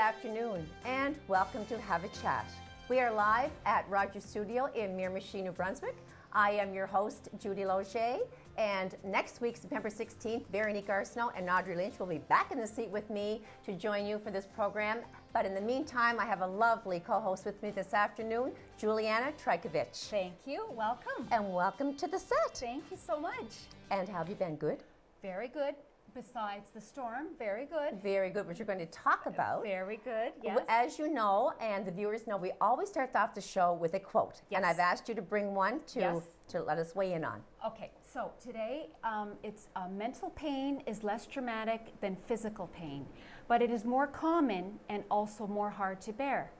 afternoon and welcome to Have a Chat. We are live at Rogers Studio in Miramichi, New Brunswick. I am your host, Judy Loge, and next week, September 16th, Veronique Arsenault and Audrey Lynch will be back in the seat with me to join you for this program. But in the meantime, I have a lovely co-host with me this afternoon, Juliana Trajkovic. Thank you. Welcome. And welcome to the set. Thank you so much. And how have you been? Good? Very good. Besides the storm, very good. Very good, which you're going to talk about. Very good, yes. As you know, and the viewers know, we always start off the show with a quote. Yes. And I've asked you to bring one to let us weigh in on. Okay, so today it's mental pain is less dramatic than physical pain, but it is more common and also more hard to bear.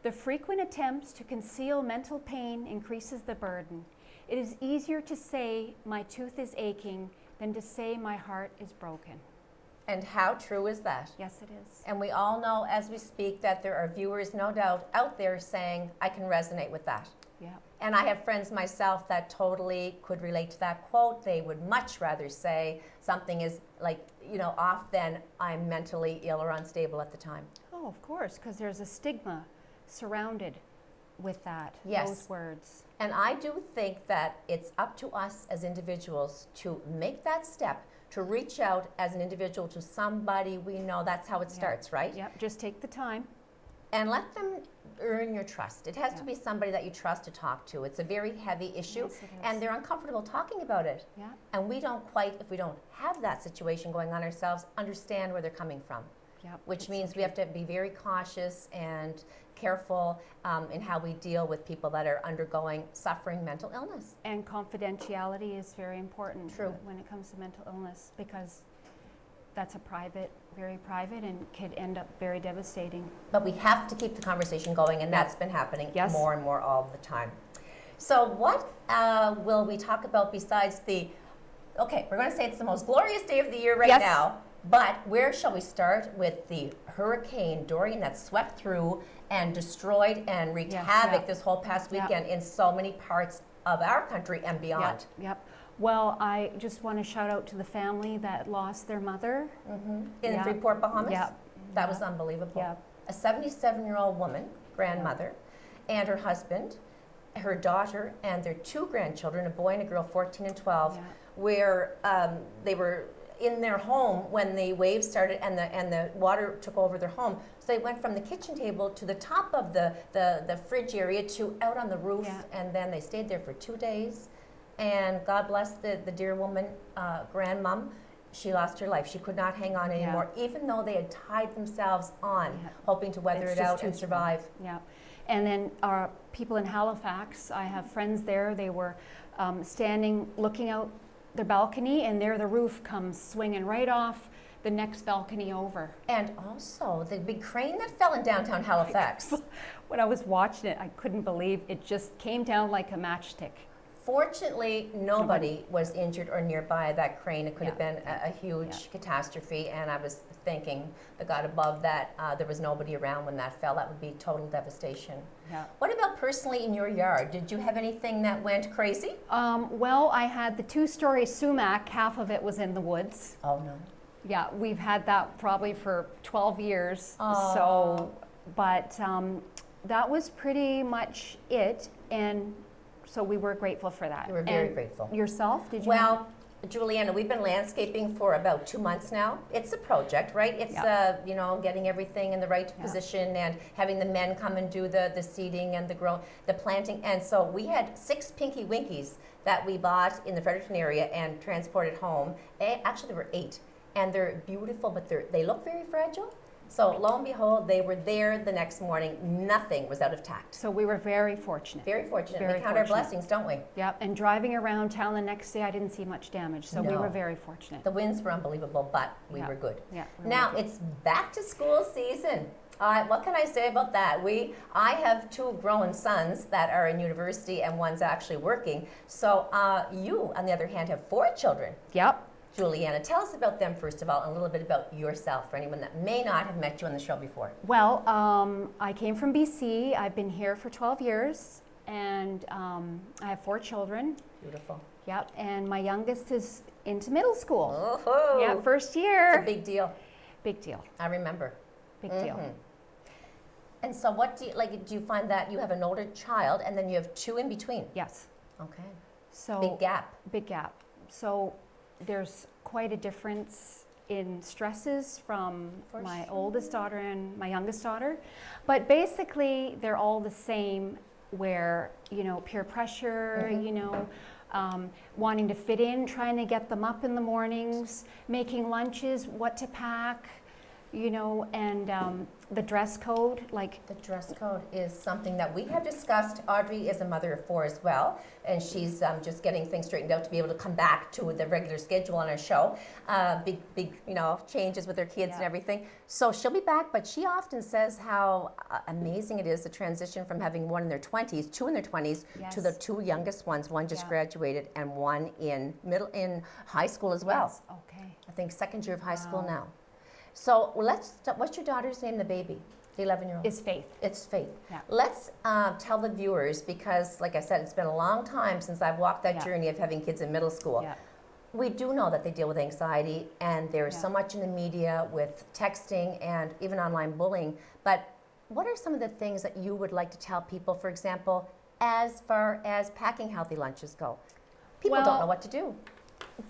The frequent attempts to conceal mental pain increases the burden. It is easier to say my tooth is aching than to say my heart is broken. And how true is that? Yes, it is. And we all know as we speak that there are viewers, no doubt, out there saying, I can resonate with that. Yeah. And I have friends myself that totally could relate to that quote. They would much rather say something is like, off than I'm mentally ill or unstable at the time. Oh, of course, because there's a stigma surrounded with that, those words. And I do think that it's up to us as individuals to make that step, to reach out as an individual to somebody we know. That's how it starts, right? Yep, just take the time. And let them earn your trust. It has to be somebody that you trust to talk to. It's a very heavy issue, yes, it is. And they're uncomfortable talking about it. Yeah. And we don't quite, if we don't have that situation going on ourselves, understand where they're coming from. Yep, which means we have to be very cautious and careful in how we deal with people that are suffering mental illness. And confidentiality is very important. True. When it comes to mental illness, because that's very private, and could end up very devastating. But we have to keep the conversation going, and that's been happening more and more all the time. So what will we talk about besides we're going to say it's the most glorious day of the year right now. But where shall we start with the Hurricane Dorian that swept through and destroyed and wreaked havoc this whole past weekend in so many parts of our country and beyond? Yep. Well, I just want to shout out to the family that lost their mother. In Freeport, Bahamas? Yep. That was unbelievable. Yep. A 77-year-old woman, grandmother, and her husband, her daughter, and their two grandchildren, a boy and a girl, 14 and 12, where they were in their home when the waves started and the water took over their home. So they went from the kitchen table to the top of the fridge area to out on the roof, and then they stayed there for 2 days. And God bless the dear woman, grandmom. She lost her life. She could not hang on anymore, even though they had tied themselves on, hoping to weather it out and survive. Yeah. And then our people in Halifax, I have friends there, they were standing, looking out their balcony, and there the roof comes swinging right off the next balcony over. And also the big crane that fell in downtown Halifax. When I was watching it, I couldn't believe it just came down like a matchstick. Fortunately, nobody was injured or nearby that crane. It could have been a huge catastrophe, and I was thanking the God above that there was nobody around when that fell. That would be total devastation. Yeah. What about personally in your yard? Did you have anything that went crazy? Well, I had the two-story sumac. Half of it was in the woods. Oh, no. Yeah, we've had that probably for 12 years. Oh. So, but that was pretty much it, and so we were grateful for that. We were very grateful. Yourself, did you? Well, Juliana, we've been landscaping for about 2 months now. It's a project, right? It's getting everything in the right position and having the men come and do the seeding and the planting. And so we had 6 Pinky Winkies that we bought in the Fredericton area and transported home. Actually, there were 8, and they're beautiful, but they look very fragile. So lo and behold, they were there the next morning. Nothing was out of tact. So we were very fortunate. Very fortunate. Very we count our blessings, don't we? Yep. And driving around town the next day, I didn't see much damage. So we were very fortunate. The winds were unbelievable, but we were good. Yeah. Now it's back to school season. What can I say about that? I have 2 grown sons that are in university, and one's actually working. So you, on the other hand, have 4 children. Yep. Juliana, tell us about them first of all, and a little bit about yourself for anyone that may not have met you on the show before. Well, I came from BC. I've been here for 12 years, and I have 4 children. Beautiful. Yep, and my youngest is into middle school. Oh, yeah, first year. It's a big deal. Big deal. I remember. Big deal. And so what do you, like, do you find that you have an older child and then you have two in between? Yes. Okay. So Big gap. Big gap. So there's quite a difference in stresses from For my sure. oldest daughter and my youngest daughter. But basically, they're all the same where, you know, peer pressure, Mhm. you know, wanting to fit in, trying to get them up in the mornings, making lunches, what to pack, you know, and the dress code, like, The dress code is something that we have discussed. Audrey is a mother of four as well, and she's just getting things straightened out to be able to come back to the regular schedule on our show. Big, you know, changes with her kids and Yeah. everything. So she'll be back, but she often says how amazing it is the transition from having one in their 20s, two in their 20s, to the Yes. two youngest ones. One just Yeah. graduated, and one in high school as well. yes, okay. I think second year of high school Wow. now. So what's your daughter's name, the baby, the 11-year-old? Is Faith. It's Faith. Yeah. Let's tell the viewers, because like I said, it's been a long time since I've walked that Yeah. journey of having kids in middle school. Yeah. We do know that they deal with anxiety, and there's so Yeah. much in the media with texting and even online bullying. But what are some of the things that you would like to tell people, for example, as far as packing healthy lunches go? People don't Well- know what to do.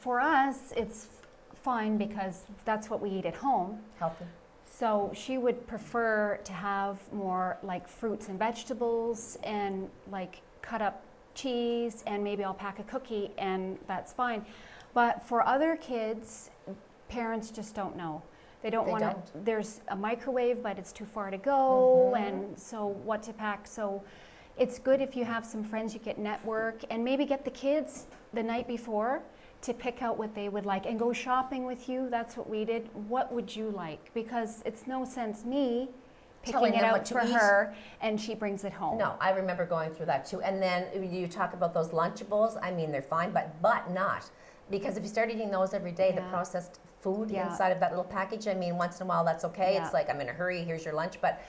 For us, it's fine because that's what we eat at home. Healthy. So she would prefer to have more like fruits and vegetables and like cut up cheese, and maybe I'll pack a cookie, and that's fine. But for other kids, parents just don't know. They don't They want to. don't. There's a microwave, but it's too far to go, Mhm. and so what to pack. So it's good if you have some friends you can network, and maybe get the kids the night before to pick out what they would like and go shopping with you. That's what we did. What would you like? Because it's no sense me Telling picking it them what out to for eat. her and she brings it home. No, I remember going through that too. And then you talk about those Lunchables. I mean, they're fine, but not. Because if you start eating those every day, the Yeah. processed food Yeah. inside of that little package, I mean, once in a while that's okay. Yeah. It's like, I'm in a hurry, here's your lunch. But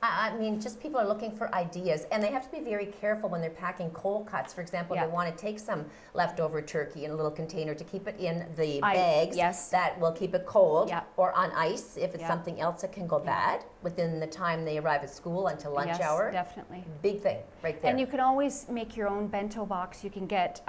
I mean, just people are looking for ideas. And they have to be very careful when they're packing cold cuts. For example, Yeah. they want to take some leftover turkey in a little container to keep it in the I- bags yes. that will keep it cold, Yeah. or on ice if it's Yeah. something else that can go bad within the time they arrive at school until lunch Yes, hour. definitely. Big thing right there. And you can always make your own bento box. You can get,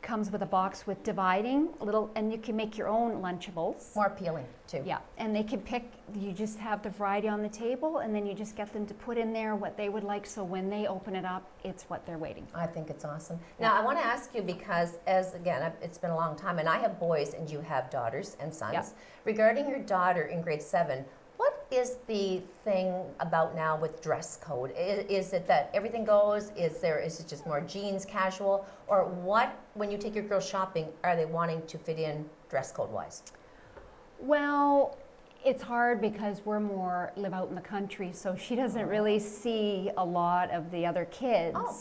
comes with a box with dividing little, and you can make your own Lunchables. More appealing too. Yeah, and they can pick, you just have the variety on the table, and then you just get them to put in there what they would like, so when they open it up, it's what they're waiting for. I think it's awesome. Now, I want to ask you, because it's been a long time, and I have boys and you have daughters and sons. Yeah. Regarding your daughter in grade 7, what is the thing about now with dress code? Is it that everything goes? Is it just more jeans, casual? Or what, when you take your girls shopping, are they wanting to fit in dress code wise? Well, it's hard because live out in the country, so she doesn't really see a lot of the other kids. Oh.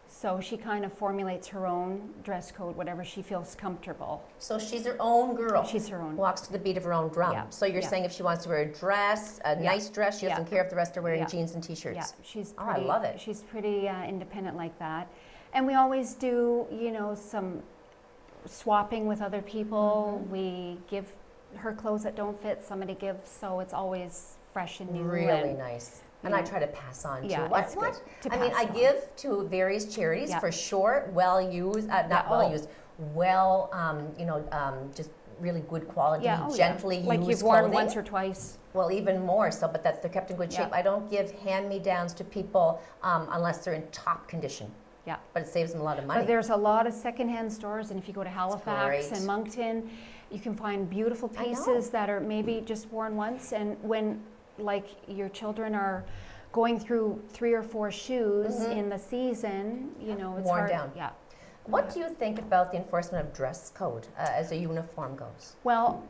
So she kind of formulates her own dress code, whatever she feels comfortable. So she's her own girl. She's her own. Walks to the beat of her own drum. Yeah, So you're yeah. saying if she wants to wear a dress, a nice dress, she doesn't Yeah. care if the rest are wearing Yeah. jeans and t-shirts. Yeah, she's Oh, I pretty. love it. She's pretty independent like that, and we always do, some swapping with other people. Mm-hmm. We give her clothes that don't fit. Somebody gives, so it's always fresh and new. Really and, nice. you And I know, try to pass on too. yeah, What? it's good to I mean, pass I it on. give to various charities Yeah. for sure, well used, not Yeah, well oh. used, just really good quality, Yeah, oh, yeah. gently like used you've worn clothing. once or twice. Well, even more so, but that they're kept in good shape. Yeah. I don't give hand-me-downs to people unless they're in top condition. Yeah. But it saves them a lot of money. But there's a lot of secondhand stores, and if you go to Halifax great. and Moncton, you can find beautiful I know. pieces that are maybe just worn once. And when, like, your children are going through 3 or 4 shoes in the season, it's Mm-hmm. Worn hard. down. Yeah. What do you think about the enforcement of dress code as a uniform goes? Well,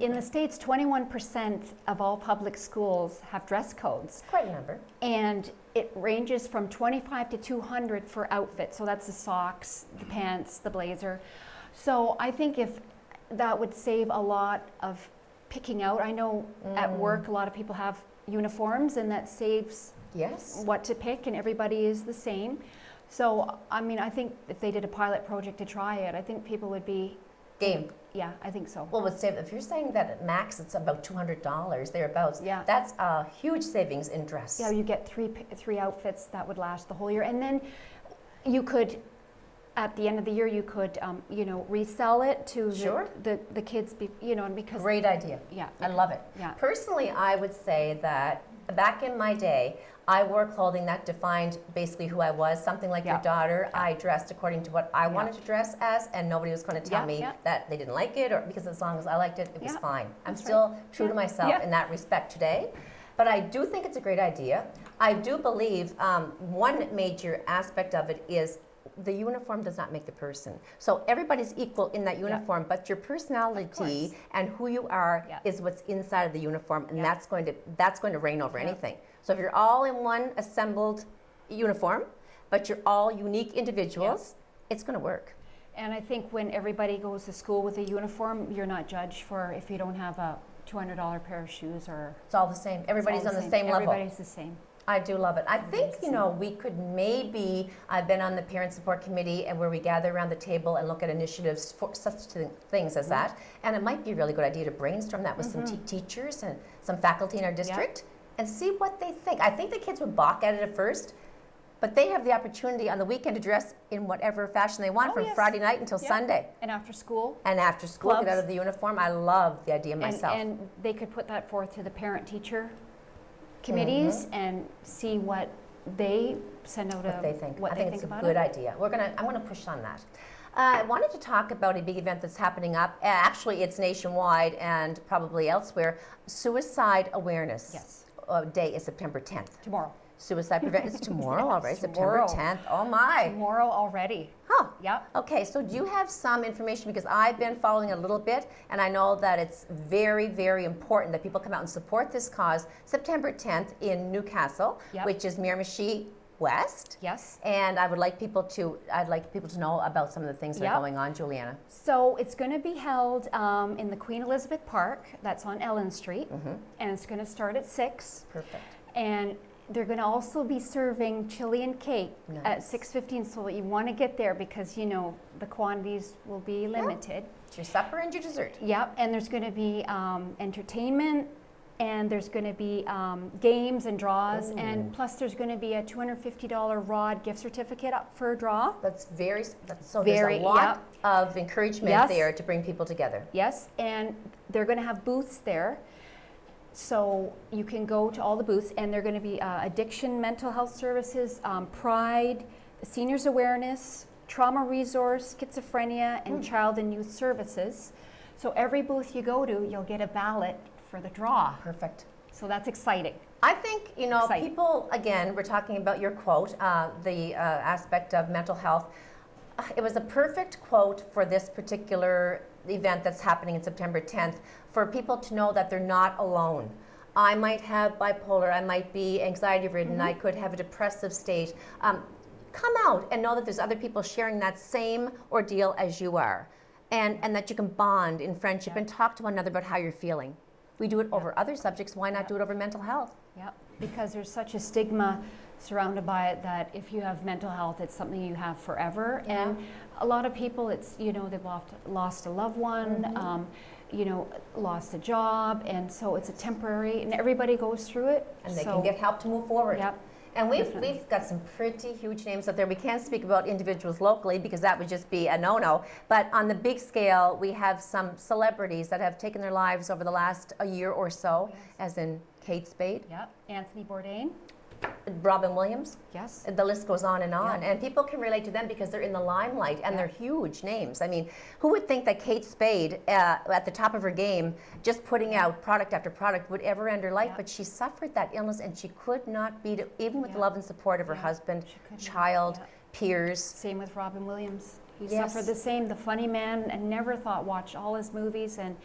in the States, 21% of all public schools have dress codes. Quite a number. And it ranges from 25 to 200 for outfits. So that's the socks, the pants, the blazer. So I think if that would save a lot of picking out. I know at work a lot of people have uniforms, and that saves Yes. what to pick, and everybody is the same. So, I mean, I think if they did a pilot project to try it, I think people would be, Game. Yeah, I think so. Well, if you're saying that at max it's about $200 thereabouts, Yeah. that's a huge savings in dress. Yeah, you get three outfits that would last the whole year, and then you could, at the end of the year, you could resell it to Sure. the kids. Because Great idea. Yeah, I love it. Yeah. Personally, I would say that back in my day, I wore clothing that defined basically who I was. Something like your Yeah. daughter, I dressed according to what I Yeah. wanted to dress as, and nobody was going to tell Yeah, me yeah. that they didn't like it, or because as long as I liked it, it was Yeah, fine. I'm that's still right. true to Yeah. myself Yeah. in that respect today. But I do think it's a great idea. I do believe one major aspect of it is the uniform does not make the person. So everybody's equal in that uniform, but your personality and who you are Yeah. is what's inside of the uniform, and Yeah. that's going to reign over Yeah. anything. So if you're all in one assembled uniform, but you're all unique individuals, it's going to work. And I think when everybody goes to school with a uniform, you're not judged for if you don't have a $200 pair of shoes or. It's all the same. Everybody's it's all on the same level. Everybody's the same. I do love it. I think, Amazing. we could maybe, I've been on the parent support committee and where we gather around the table and look at initiatives for such things as that. And it might be a really good idea to brainstorm that with some teachers and some faculty in our district and see what they think. I think the kids would balk at it at first, but they have the opportunity on the weekend to dress in whatever fashion they want Oh, from yes. Friday night until Yeah. Sunday. And after school. And after school, get Clubs. out of the uniform. I love the idea myself. And they could put that forth to the parent-teacher committees and see what they send out. What they think. What I they think it's a about good it. idea. I'm going to push on that. I wanted to talk about a big event that's happening up. Actually, it's nationwide and probably elsewhere. Suicide Awareness Yes. Day is September 10th. Tomorrow. Suicide prevention is tomorrow, Yes, all right, tomorrow. September 10th. Oh my. Tomorrow already. Huh. Yep. Okay, so do you have some information, because I've been following a little bit, and I know that it's very, very important that people come out and support this cause. September 10th in Newcastle, Yep. which is Miramichi West. Yes. And I'd like people to know about some of the things that Yep. are going on, Juliana. So it's going to be held in the Queen Elizabeth Park. That's on Ellen Street, and it's going to start at 6. Perfect. And they're going to also be serving chili and cake at Nice. 6:15. So you want to get there because the quantities will be limited. It's your supper and your dessert. Yep, and there's going to be entertainment, and there's going to be games and draws, and plus there's going to be a $250 ROD gift certificate up for a draw. There's Very, a lot of encouragement Yes. there to bring people together. Yes, and they're going to have booths there. So you can go to all the booths, and they're going to be addiction, mental health services, pride, seniors awareness, trauma resource, schizophrenia, and child and youth services. So every booth you go to, you'll get a ballot for the draw. Perfect. So that's exciting. I think, Exciting. people, again, we're talking about your quote, the aspect of mental health. It was a perfect quote for this particular event that's happening in September 10th, for people to know that they're not alone. I might have bipolar, I might be anxiety ridden, I could have a depressive state. Come out and know that there's other people sharing that same ordeal as you are, and that you can bond in friendship and talk to one another about how you're feeling. We do it over other subjects, why not do it over mental health? Yep, because there's such a stigma surrounded by it that if you have mental health, it's something you have forever. Yeah. And a lot of people, it's, they've lost a loved one, lost a job, and so it's a temporary, and everybody goes through it. And they can get help to move forward. Yep. And we've Definitely. got some pretty huge names out there. We can't speak about individuals locally because that would just be a no-no. But on the big scale, we have some celebrities that have taken their lives over the last a year or so, as in Kate Spade, Yep, Anthony Bourdain, Robin Williams. yes. The list goes on and on. Yeah. And people can relate to them because they're in the limelight and they're huge names. I mean, who would think that Kate Spade, at the top of her game, just putting out product after product, would ever end her life? Yeah. But she suffered that illness and she could not beat it, even with the Yeah. love and support of her Yeah. husband, She could not. child, Yeah. peers. Same with Robin Williams. He Yes. suffered the same, the funny man, and never thought, watch all his movies, and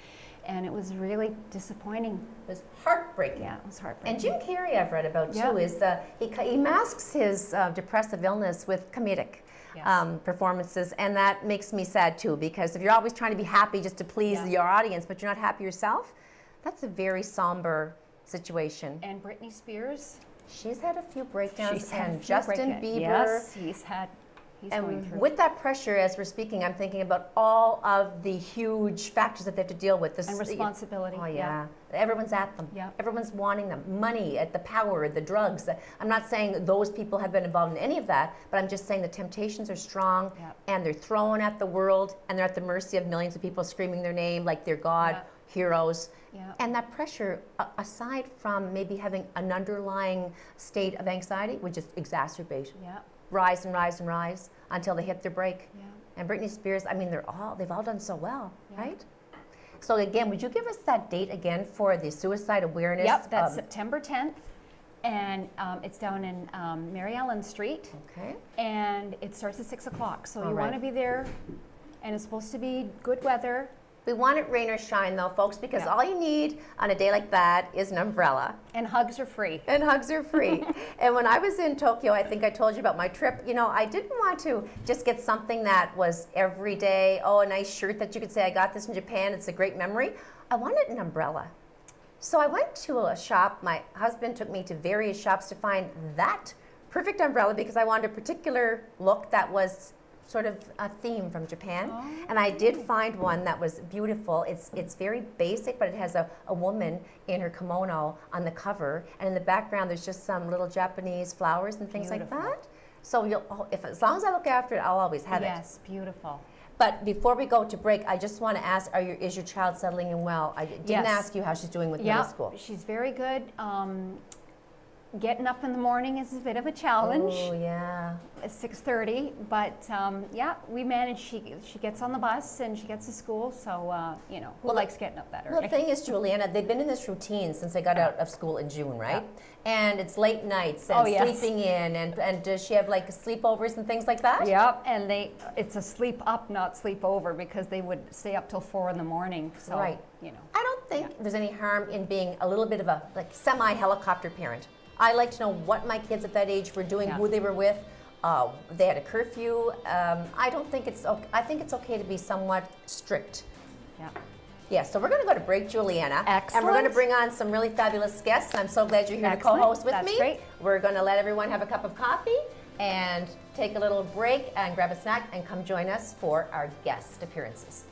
it was really disappointing. It was heartbreaking. Yeah, it was heartbreaking. And Jim Carrey, I've read about Yeah. too, is he masks his depressive illness with comedic Yes. performances, and that makes me sad too, because if you're always trying to be happy just to please Yeah. your audience, but you're not happy yourself, that's a very somber situation. And Britney Spears. She's had a few breakdowns, She's had a and few Justin breakdowns. Bieber. Yes, he's had he's going And through. with that pressure, as we're speaking, I'm thinking about all of the huge factors that they have to deal with. And responsibility. Oh, yeah. Everyone's at them. Yeah. Everyone's wanting them. Money, the power, the drugs. I'm not saying those people have been involved in any of that, but I'm just saying the temptations are strong, Yeah. and they're thrown at the world, and they're at the mercy of millions of people screaming their name like they're God, Yeah. heroes. Yeah. And that pressure, aside from maybe having an underlying state of anxiety, would just exacerbate, Yeah. rise and rise and rise until they hit their break. Yeah. And Britney Spears, I mean, they've all done so well, Yeah. right? So again, would you give us that date again for the suicide awareness? Yep, that's September 10th, and it's down in Mary Ellen Street, Okay. and it starts at 6 o'clock. So All you right. want to be there, and it's supposed to be good weather. We want it rain or shine though, folks, because Yeah. all you need on a day like that is an umbrella. And hugs are free. And hugs are free. And when I was in Tokyo, I think I told you about my trip, I didn't want to just get something that was every day, a nice shirt that you could say, I got this in Japan, it's a great memory. I wanted an umbrella. So I went to a shop. My husband took me to various shops to find that perfect umbrella because I wanted a particular look that was sort of a theme from Japan. Oh. And I did find one that was beautiful. It's very basic, but it has a woman in her kimono on the cover, and in the background there's just some little Japanese flowers and things like Beautiful. that. So as long as I look after it, I'll always have it. Yes, beautiful. But before we go to break, I just want to ask, is your child settling in well? I didn't Yes. ask you how she's doing with Yeah, middle school. she's very good. Getting up in the morning is a bit of a challenge. Oh, yeah. At 6:30, but yeah, we manage. She gets on the bus and she gets to school. So who Well, likes getting up that Well, early? the thing is, Juliana, they've been in this routine since they got out of school in June, right? And it's late nights and Oh, yes. sleeping in, and does she have like sleepovers and things like that? Yep, and it's a sleep up, not sleep over, because they would stay up till 4 in the morning. So Right. I don't think there's any harm in being a little bit of a semi-helicopter parent. I like to know what my kids at that age were doing, Yeah. who they were with. They had a curfew. I don't think it's okay. I think it's okay to be somewhat strict. Yeah. Yeah, so we're going to go to break, Juliana. And we're going to Excellent. bring on some really fabulous guests. And I'm so glad you're here Excellent. to co-host with That's me. great. We're going to let everyone have a cup of coffee and take a little break and grab a snack and come join us for our guest appearances.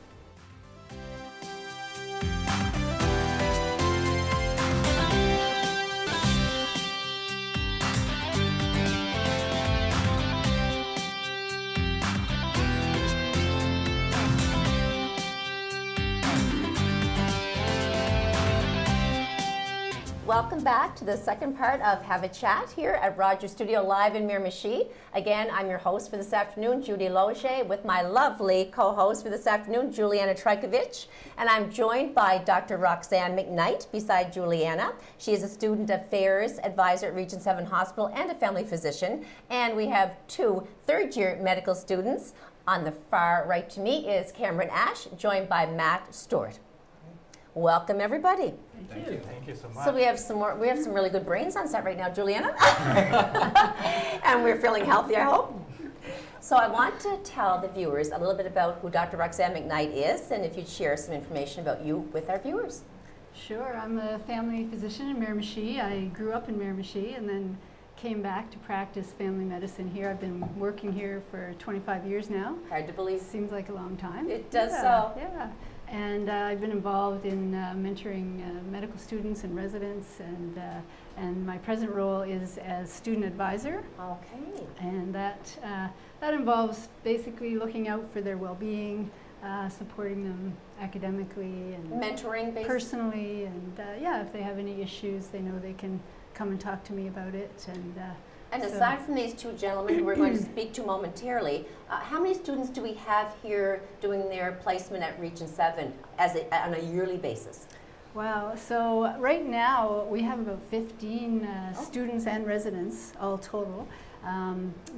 Welcome back to the second part of Have a Chat here at Rogers Studio Live in Miramichi. Again, I'm your host for this afternoon, Judy Loge, with my lovely co-host for this afternoon, Juliana Trajkovic. And I'm joined by Dr. Roxanne McKnight beside Juliana. She is a student affairs advisor at Region 7 Hospital and a family physician. And we have two third-year medical students. On the far right to me is Cameron Ash, joined by Matt Stewart. Welcome, everybody. Thank you. Thank you so much. So we have some really good brains on set right now, Juliana. And we're feeling healthy, I hope. So I want to tell the viewers a little bit about who Dr. Roxanne McKnight is, and if you'd share some information about you with our viewers. Sure, I'm a family physician in Miramichi. I grew up in Miramichi and then came back to practice family medicine here. I've been working here for 25 years now. Hard to believe. Seems like a long time. It does Yeah, so. Yeah. And I've been involved in mentoring medical students and residents, and my present role is as student advisor, Okay. and that involves basically looking out for their well-being, supporting them academically and Mentoring, basically. personally, and if they have any issues, they know they can come and talk to me about it. And So- aside from these two gentlemen who we're going to speak to momentarily, how many students do we have here doing their placement at Region 7 on a yearly basis? Wow, so right now we have about 15 students and residents all total.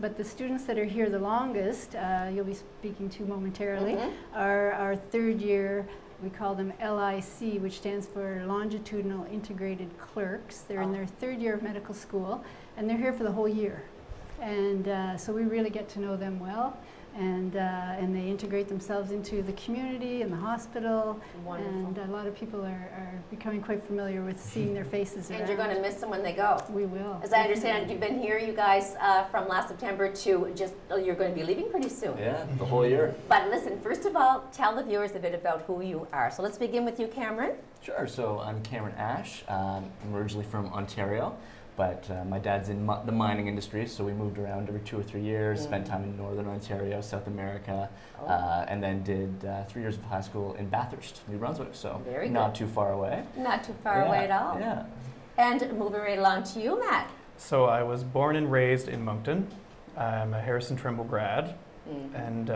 But the students that are here the longest, you'll be speaking to momentarily, are our third year. We call them LIC, which stands for Longitudinal Integrated Clerks. They're in their third year of medical school, and they're here for the whole year. And so we really get to know them well. and they integrate themselves into the community and the hospital. Wonderful. And a lot of people are becoming quite familiar with seeing their faces And around. you're going to miss them when they go. We will. As I understand, you've been here, you guys, from last September to just, you're going to be leaving pretty soon. Yeah, the whole year. But listen, first of all, tell the viewers a bit about who you are. So let's begin with you, Cameron. Sure, so I'm Cameron Ash. I'm originally from Ontario, but my dad's in the mining industry, so we moved around every 2 or 3 years, spent time in Northern Ontario, South America, and then did 3 years of high school in Bathurst, New Brunswick, so Very not good. too far away. Not too far away at all. Yeah. And moving right along to you, Matt. So I was born and raised in Moncton. I'm a Harrison Trimble grad. And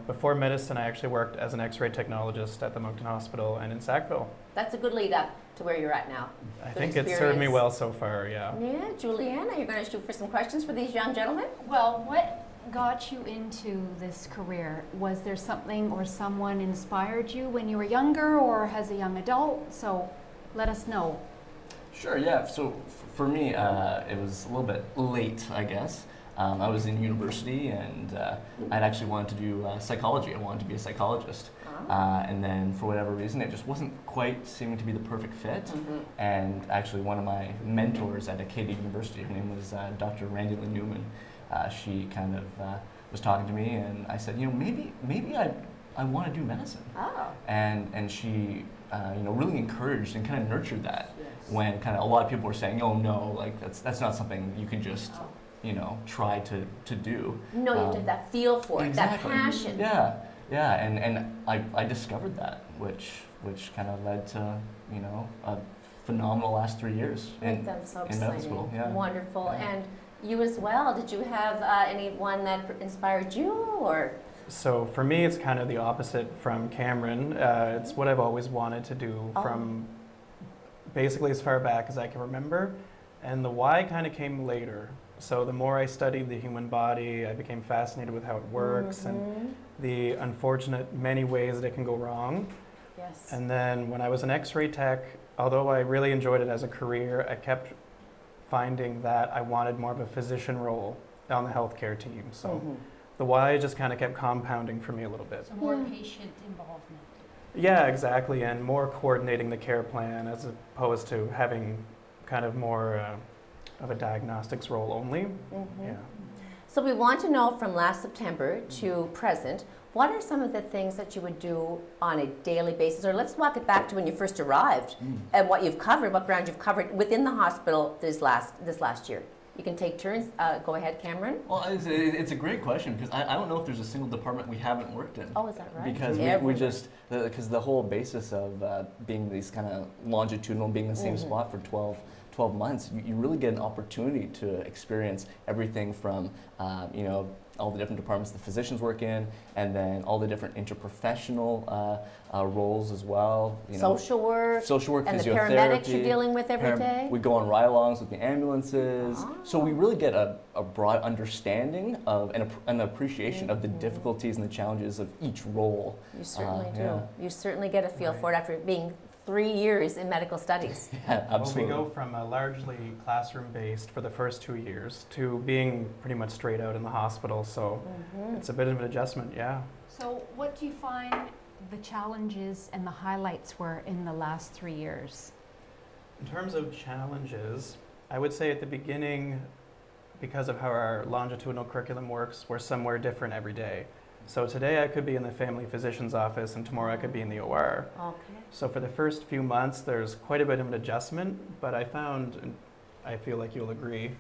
before medicine, I actually worked as an X-ray technologist at the Moncton Hospital and in Sackville. That's a good lead up to where you're at now. I Good think it's served me experience. well so far, yeah. Yeah, Juliana, you're going to shoot for some questions for these young gentlemen? Well, what got you into this career? Was there something or someone inspired you when you were younger or as a young adult? So let us know. Sure, yeah. So for me, it was a little bit late, I guess. I was in university and I'd actually wanted to do psychology. I wanted to be a psychologist. And then for whatever reason, it just wasn't quite seeming to be the perfect fit. And actually one of my mentors at Acadia University, her name was Dr. Randy Lynn Newman, she kind of was talking to me and I said, maybe I want to do medicine. Oh. And she really encouraged and kind of nurtured that when kind of a lot of people were saying, oh no, like that's not something you can just try to do. No, you have to have that feel for it, Exactly. that passion. Yeah, and I discovered that, which kind of led to a phenomenal last 3 years I think that's so in medical exciting. school. Yeah. Wonderful. Yeah. And you as well, did you have anyone that inspired you or? So for me, it's kind of the opposite from Cameron. It's what I've always wanted to do Oh. from basically as far back as I can remember. And the why kind of came later. So the more I studied the human body, I became fascinated with how it works and the unfortunate many ways that it can go wrong. Yes. And then when I was an X-ray tech, although I really enjoyed it as a career, I kept finding that I wanted more of a physician role on the healthcare team. So the why just kind of kept compounding for me a little bit. So more patient involvement. Yeah, exactly, and more coordinating the care plan as opposed to having kind of more of a diagnostics role only. Yeah. So we want to know from last September to present, what are some of the things that you would do on a daily basis? Or let's walk it back to when you first arrived and what you've covered, what ground you've covered within the hospital this last year. You can take turns. Go ahead, Cameron. Well, it's a great question because I don't know if there's a single department we haven't worked in. Oh, is that right? Because we just, because the whole basis of being these kind of longitudinal, being in the same spot for 12 months, you really get an opportunity to experience everything from, all the different departments the physicians work in, and then all the different interprofessional roles as well. Social work, and the physiotherapy. paramedics you're dealing with every day. We go on ride-alongs with the ambulances, so we really get a broad understanding of and an appreciation of the difficulties and the challenges of each role. You certainly do. Yeah. You certainly get a feel Right. for it after being 3 years in medical studies. Yeah, absolutely. Well, we go from a largely classroom-based for the first 2 years to being pretty much straight out in the hospital, so it's a bit of an adjustment, yeah. So what do you find the challenges and the highlights were in the last 3 years? In terms of challenges, I would say at the beginning, because of how our longitudinal curriculum works, we're somewhere different every day. So today I could be in the family physician's office and tomorrow I could be in the OR. Okay. So for the first few months, there's quite a bit of an adjustment, but I found, and I feel like you'll agree,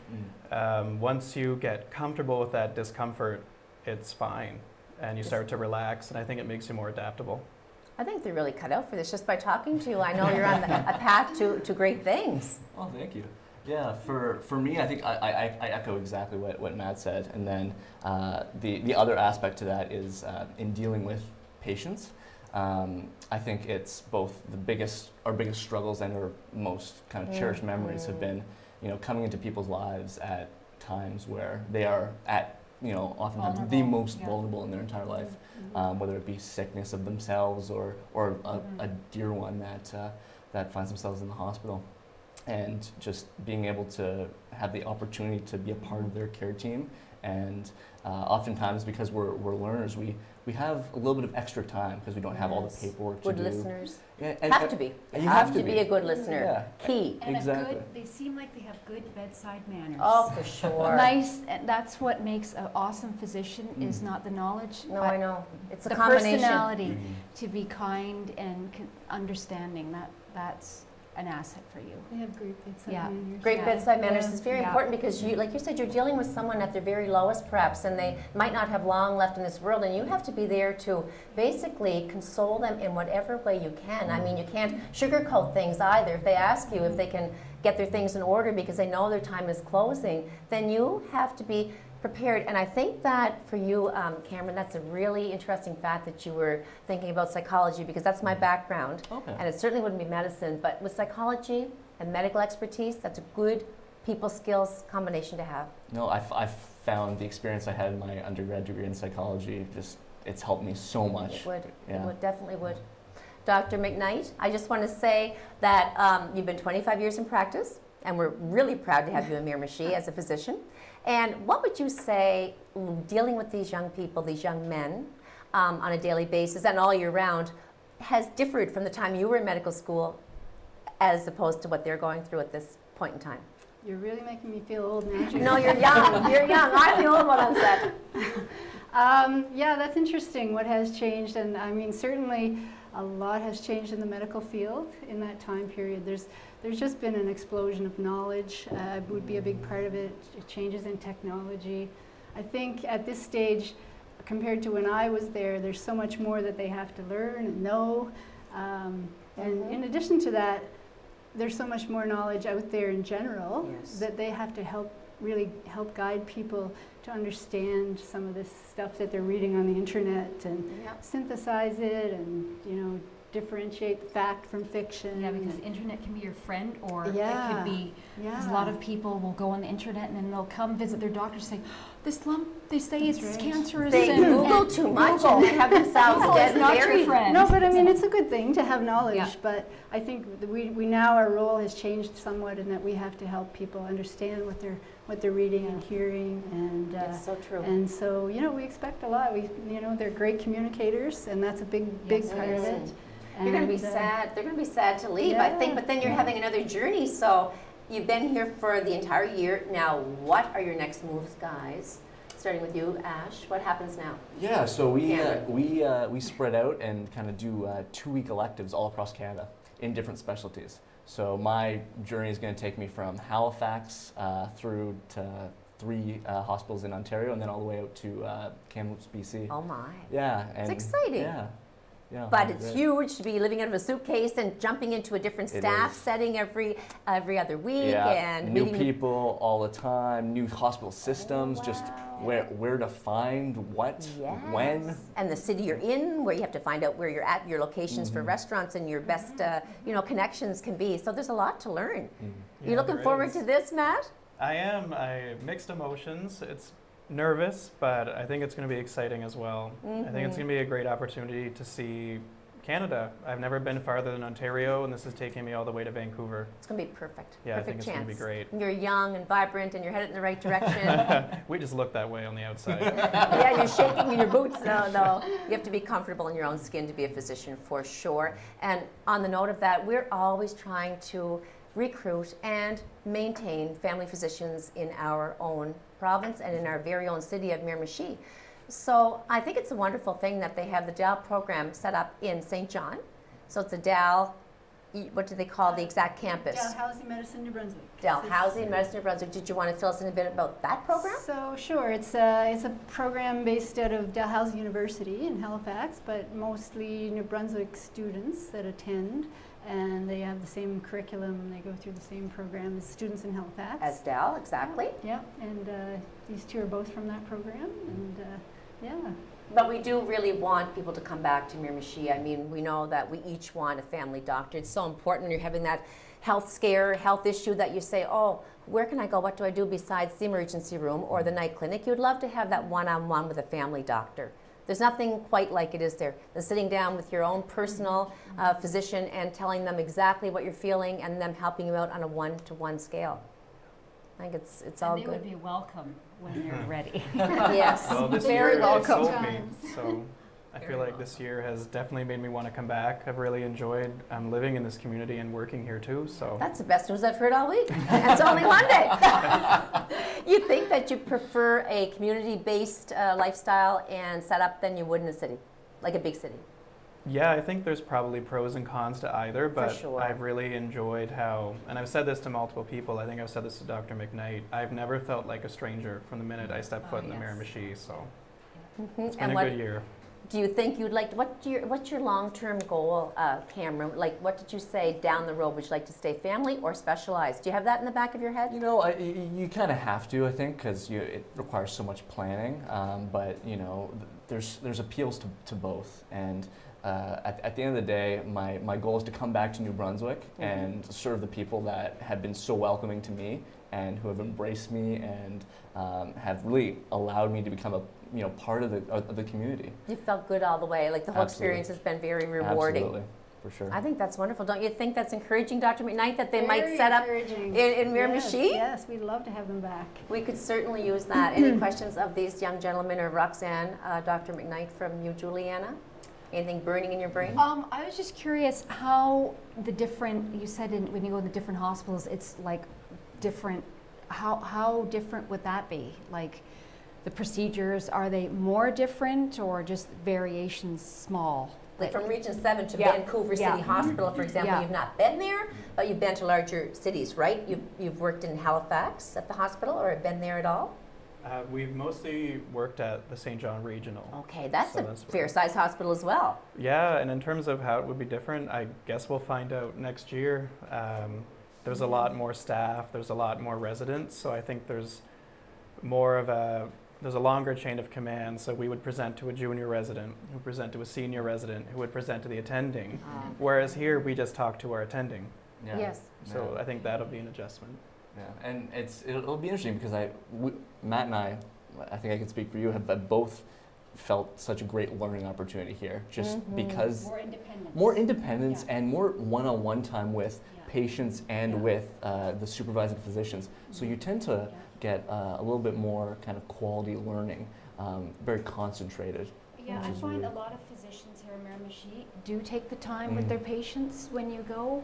once you get comfortable with that discomfort, it's fine. And you start to relax, and I think it makes you more adaptable. I think they're really cut out for this just by talking to you. I know you're on a path to great things. Oh, thank you. Yeah, for me, I think I echo exactly what Matt said, and then the other aspect to that is in dealing with patients. I think it's both our biggest struggles and our most kind of cherished memories have been, coming into people's lives at times where they are at, oftentimes the Vulnerable, most vulnerable in their entire life, whether it be sickness of themselves or a dear one that finds themselves in the hospital. And just being able to have the opportunity to be a part of their care team And oftentimes, because we're learners, we have a little bit of extra time because we don't have all the Yes. paperwork Good to do. listeners. Yeah, Have to be. and you have to be be. a good listener. Yeah. Key. And Exactly. they seem like they have good bedside manners. Oh, for sure. Nice, and that's what makes an awesome physician is Mm. not the knowledge, No, but I know. It's a the combination. personality Mhm. to be kind and understanding. That's an asset for you. They have great bedside Yeah. manners. Great Yeah. bedside manners Yeah. is very Yeah. important because you, like you said, you're dealing with someone at their very lowest perhaps, and they might not have long left in this world, and you have to be there to basically console them in whatever way you can. I mean, you can't sugarcoat things either. If they ask you if they can get their things in order because they know their time is closing, then you have to be prepared. And I think that for you, Cameron, that's a really interesting fact that you were thinking about psychology, because that's my background. Okay. And it certainly wouldn't be medicine, but with psychology and medical expertise, that's a good people skills combination to have. No, I've found the experience I had in my undergrad degree in psychology, it's helped me so much. It would. It Yeah. would, definitely would. Dr. McKnight, I just want to say that you've been 25 years in practice, and we're really proud to have you in Miramichi as a physician. And what would you say, dealing with these young people, these young men, on a daily basis and all year round, has differed from the time you were in medical school as opposed to what they're going through at this point in time? You're really making me feel old now. Judy. No, you're young. You're young. I'm the old one on set. Yeah, that's interesting what has changed. And I mean, certainly a lot has changed in the medical field in that time period. There's just been an explosion of knowledge, would be a big part of it, changes in technology. I think at this stage, compared to when I was there, there's so much more that they have to learn and know. And in addition to that, there's so much more knowledge out there in general Yes. that they have to really help guide people to understand some of this stuff that they're reading on the internet and Yep. synthesize it and, differentiate fact from fiction. Yeah, because internet can be your friend, or Yeah. it could be, because a lot of people will go on the internet and then they'll come visit their doctor saying, this lump, they say That's it's right. cancerous. They and Google too much and they have themselves Google is get not very your friend. No, but I mean, it's a good thing to have knowledge, Yeah. but I think we now, our role has changed somewhat in that we have to help people understand what they're reading and hearing, and It's so true. and so, we expect a lot. They're great communicators, and that's a big Yes, part of it it. is. You're going to be sad. They're going to be sad to leave, I think. Yeah. But then you're having another journey. So you've been here for the entire year. Now, what are your next moves, guys? Starting with you, Ash. What happens now? Yeah, so Cameron. we spread out and kind of do 2-week electives all across Canada in different specialties. So my journey is going to take me from Halifax through to 3 hospitals in Ontario, and then all the way out to Kamloops, BC. Oh my! Yeah, and exciting. Yeah, But it'll be it's great. huge to be living out of a suitcase and jumping into a different It staff is. setting every other week Yeah, and new meeting people all the time, new hospital systems, just wow. where to find what, when. and the city you're in, where you have to find out where you're at, your locations for restaurants and your best connections can be. So there's a lot to learn. You Yeah, looking there forward is. to this, Matt? I am. I mixed emotions. It's nervous, but I think it's going to be exciting as well. I think it's going to be a great opportunity to see Canada. I've never been farther than Ontario, and this is taking me all the way to Vancouver. It's going to be perfect. Yeah, I perfect think it's chance. going to be great. You're young and vibrant, and you're headed in the right direction. We just look that way on the outside. Yeah, you're shaking in your boots. No. You have to be comfortable in your own skin to be a physician for sure. And on the note of that, we're always trying to recruit and maintain family physicians in our own province and in our very own city of Miramichi. So I think it's a wonderful thing that they have the DAL program set up in St. John. So it's a DAL, what do they call the exact campus? Dalhousie Medicine, New Brunswick. Dalhousie Medicine, New Brunswick. Did you want to fill us in a bit about that program? So sure, it's a program based out of Dalhousie University in Halifax, but mostly New Brunswick students that attend, and they have the same curriculum. They go through the same program as students in Halifax. As DAL, exactly. Yeah, and these two are both from that program, and yeah. But we do really want people to come back to Miramichi. I mean, we know that we each want a family doctor. It's so important when you're having that health scare, health issue that you say, oh, where can I go? What do I do besides the emergency room or the night clinic? You'd love to have that one-on-one with a family doctor. There's nothing quite like it is there than sitting down with your own personal physician and telling them exactly what you're feeling and them helping you out on a one-to-one scale. I think it's all And they would good. be welcome when you're ready. Yes. Well, this Very year it welcome. sold me, so I feel like this year has definitely made me want to come back. I've really enjoyed living in this community and working here too. So That's the best news I've heard all week. It's only Monday. You think that you prefer a community-based lifestyle and setup than you would in a city, like a big city? yeah, I think there's probably pros and cons to either, but sure. I've really enjoyed how, and I've said this to multiple people. I think I've said this to Dr. McKnight. I've never felt like a stranger from the minute I stepped foot in the yes. Miramichi. So Mhm. it's been And a what good year. do you think you'd like? What's your long-term goal, Cameron? Like, what did you say down the road? Would you like to stay family or specialized? Do you have that in the back of your head? You know, you kind of have to, I think, because it requires so much planning. But you know, there's appeals to both, and at the end of the day, my goal is to come back to New Brunswick and serve the people that have been so welcoming to me and who have embraced me and have really allowed me to become a part of the community. You felt good all the way. Like the whole Absolutely. experience has been very rewarding. Absolutely, for sure. I think that's wonderful. Don't you think that's encouraging, Dr. McKnight, that they might Very set up encouraging. in Miramichi? Yes, we'd love to have them back. We could certainly use that. Any questions of these young gentlemen or Roxanne, Dr. McKnight, from you, Juliana? Anything burning in your brain? I was just curious how the different, you said when you go to different hospitals, it's like different, how different would that be? Like the procedures, are they more different or just variations small? Like from Region 7 to Yeah. Vancouver Yeah. City Hospital, for example, Yeah. you've not been there, but you've been to larger cities, right? You've worked in Halifax at the hospital, or have been there at all? We've mostly worked at the St. John Regional. Okay, that's So a that's fair-sized hospital as well. Yeah, and in terms of how it would be different, I guess we'll find out next year. There's a lot more staff, there's a lot more residents, so I think there's a longer chain of command. So we would present to a junior resident, who would present to a senior resident, who would present to the attending. Whereas here, we just talk to our attending. Yeah. Yes. So I think that'll be an adjustment. Yeah, and it'll be interesting because Matt and I think I can speak for you, have both felt such a great learning opportunity here, just because More independent. more independence Yeah. and more one-on-one time with Yeah. patients and Yeah. with the supervising physicians. So you tend to get a little bit more kind of quality learning, very concentrated. Yeah, which I is find really- a lot of physicians here in Miramichi do take the time with their patients when you go.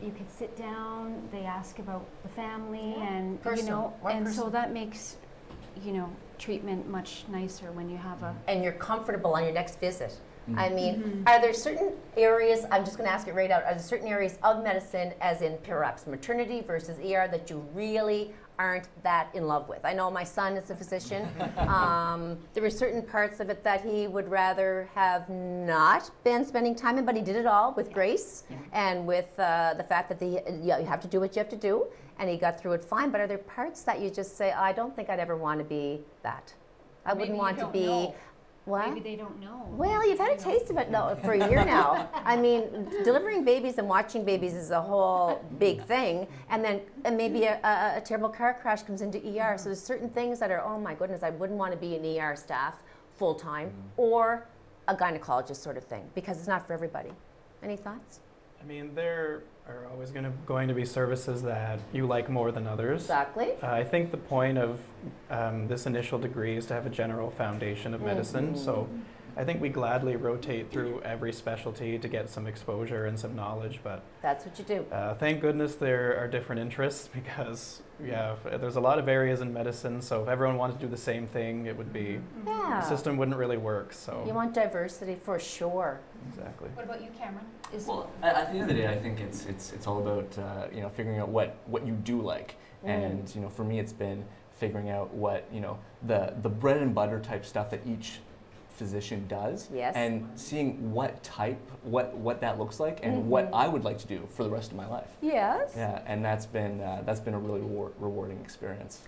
You can sit down, they ask about the family and, Personal, more and so personal. that makes, treatment much nicer when you have a, And you're comfortable on your next visit. Mm. I mean, are there certain areas, I'm just going to ask it right out, are there certain areas of medicine, as in perhaps maternity versus ER, that you really aren't that in love with? I know my son is a physician. There were certain parts of it that he would rather have not been spending time in, but he did it all with grace and with the fact that you have to do what you have to do, and he got through it fine. But are there parts that you just say, I don't think I'd ever want to be that? I Maybe wouldn't you want to don't be. know. What? maybe they don't know. Well, you've had a taste of it for a year now. I mean, delivering babies and watching babies is a whole big thing. And maybe a terrible car crash comes into ER. So there's certain things that are, oh my goodness, I wouldn't want to be an ER staff full time or a gynecologist sort of thing, because it's not for everybody. Any thoughts? I mean, there are always going to be services that you like more than others. Exactly. I think the point of this initial degree is to have a general foundation of medicine. So I think we gladly rotate through every specialty to get some exposure and some knowledge. But That's what you do. thank goodness there are different interests because, there's a lot of areas in medicine. So if everyone wanted to do the same thing, it would be, the Yeah. system wouldn't really work. So You want diversity for sure. exactly. What about you, Cameron? Well, at the end of the day, I think it's all about figuring out what you do like, and for me, it's been figuring out what the bread and butter type stuff that each physician does, Yes. and seeing what what that looks like, and what I would like to do for the rest of my life. Yes. Yeah, and that's been a really rewarding experience.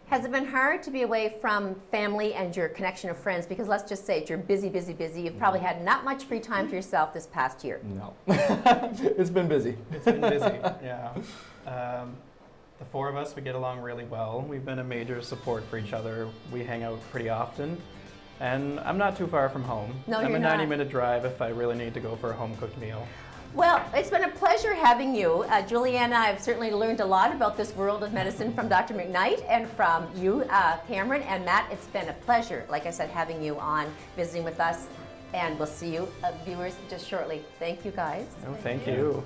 Has it been hard to be away from family and your connection of friends? Because let's just say you're busy, busy, busy. You've probably had not much free time to yourself this past year. No, it's been busy. It's been busy, yeah. The four of us, we get along really well. We've been a major support for each other. We hang out pretty often. And I'm not too far from home. No, I'm you're a not. 90-minute drive if I really need to go for a home-cooked meal. Well, it's been a pleasure having you. Juliana, I've certainly learned a lot about this world of medicine from Dr. McKnight and from you, Cameron and Matt. It's been a pleasure, like I said, having you on, visiting with us. And we'll see you, viewers, just shortly. Thank you, guys. No, thank you.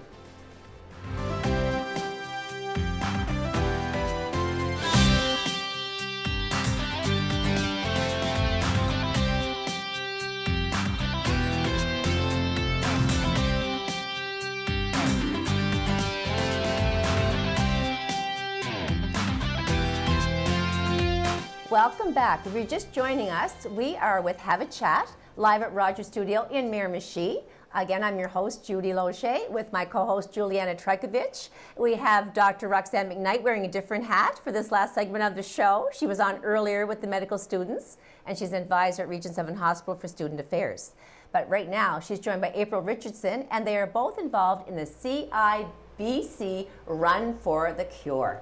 Welcome back. If you're just joining us, we are with Have a Chat, live at Rogers Studio in Miramichi. Again, I'm your host, Judy Loche, with my co-host, Juliana Trajkovic. We have Dr. Roxanne McKnight wearing a different hat for this last segment of the show. She was on earlier with the medical students, and she's an advisor at Region 7 Hospital for Student Affairs. But right now, she's joined by April Richardson, and they are both involved in the CIBC Run for the Cure.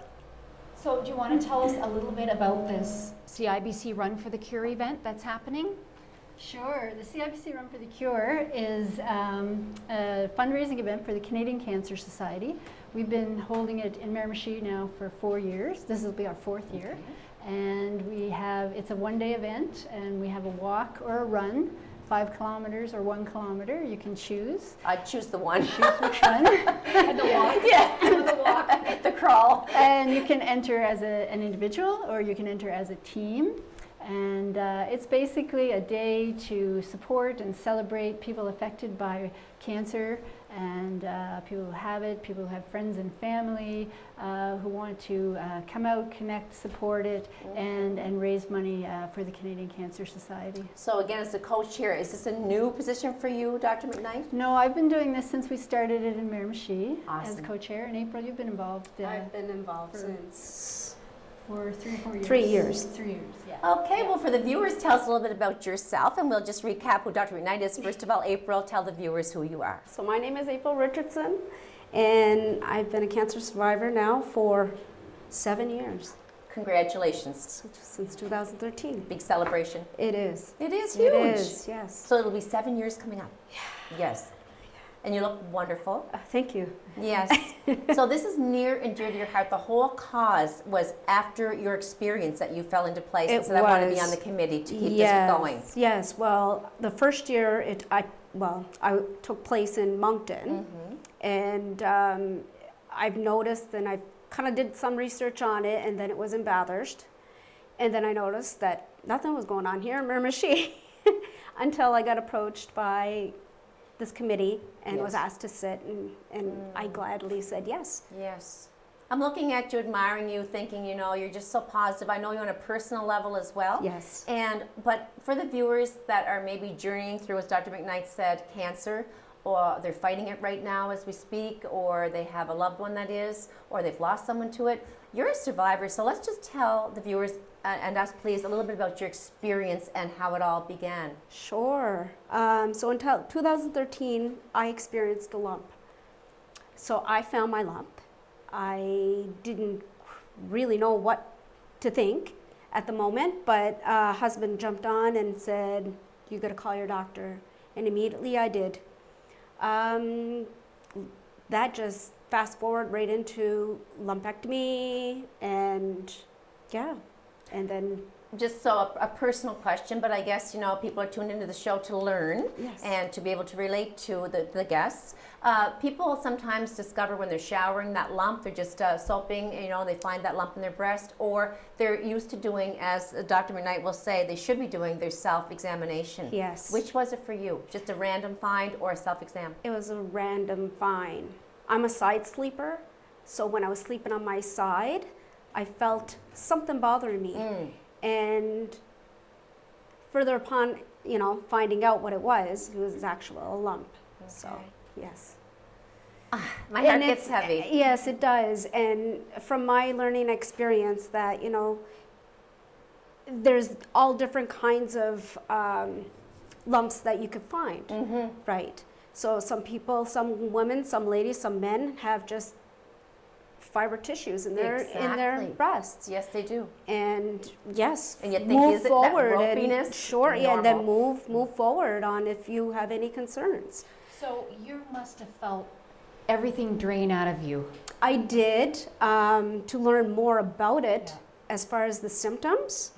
So do you want to tell us a little bit about this CIBC Run for the Cure event that's happening? Sure. The CIBC Run for the Cure is a fundraising event for the Canadian Cancer Society. We've been holding it in Miramichi now for 4 years. This will be our 4th year. And it's a one-day event, and we have a walk or a run, 5 kilometers or 1 kilometer. You can choose. I'd choose the one. Choose which one. And the walk? Yeah, the walk, the crawl. And you can enter as an individual, or you can enter as a team. And it's basically a day to support and celebrate people affected by cancer, and people who have it, people who have friends and family who want to come out, connect, support it, and raise money for the Canadian Cancer Society. So again, as the co-chair, is this a new position for you, Dr. McKnight? No, I've been doing this since we started it in Miramichi as Awesome. co-chair. And April, you've been involved I've been involved for- since for 3 or 4 years. 3 years. 3 years, yeah. Okay, well, for the viewers, tell us a little bit about yourself, and we'll just recap who Dr. McKnight is. First of all, April, tell the viewers who you are. So my name is April Richardson, and I've been a cancer survivor now for 7 years, Congratulations. since 2013. Big celebration. It is. It is huge. It is, yes. So it'll be 7 years coming up. Yes. And you look wonderful. Thank you. Yes. So this is near and dear to your heart. The whole cause was after your experience that you fell into place and It said, I want to be was. on the committee to keep Yes, this going. yes. Well, the first year I took place in Moncton, and I've noticed, and I kind of did some research on it, and then it was in Bathurst, and then I noticed that nothing was going on here in Miramichi until I got approached by this committee and was Yes. asked to sit, and I gladly said yes. Yes. I'm looking at you, admiring you, thinking, you know, you're just so positive. I know you on a personal level as well. Yes. But for the viewers that are maybe journeying through, as Dr. McKnight said, cancer, or they're fighting it right now as we speak, or they have a loved one that is, or they've lost someone to it, you're a survivor. So let's just tell the viewers and us, please, a little bit about your experience and how it all began. Sure. So until 2013, I experienced a lump. So I found my lump. I didn't really know what to think at the moment, but husband jumped on and said, you got to call your doctor. And immediately I did. That just fast forward right into lumpectomy, and yeah, and then Just so a personal question, but I guess, you know, people are tuned into the show to learn Yes. and to be able to relate to the guests. People sometimes discover when they're showering that lump, they're just soaping, you know, they find that lump in their breast, or they're used to doing, as Dr. McKnight will say, they should be doing their self-examination. Yes. Which was it for you? Just a random find or a self-exam? it was a random find. I'm a side sleeper, so when I was sleeping on my side, I felt something bothering me. And further upon, you know, finding out what it was actually a lump. So, yes. My heart And gets it's- heavy. Yes, it does. And from my learning experience that, you know, there's all different kinds of lumps that you could find, right? So some people, some women, some ladies, some men have just fiber tissues in their Exactly. breasts. Yes, they do. And yes, And you think, move is it that forward ropiness and sure, yeah, and then normal? move forward on if you have any concerns. So you must have felt everything drain out of you? I did to learn more about it as far as the symptoms,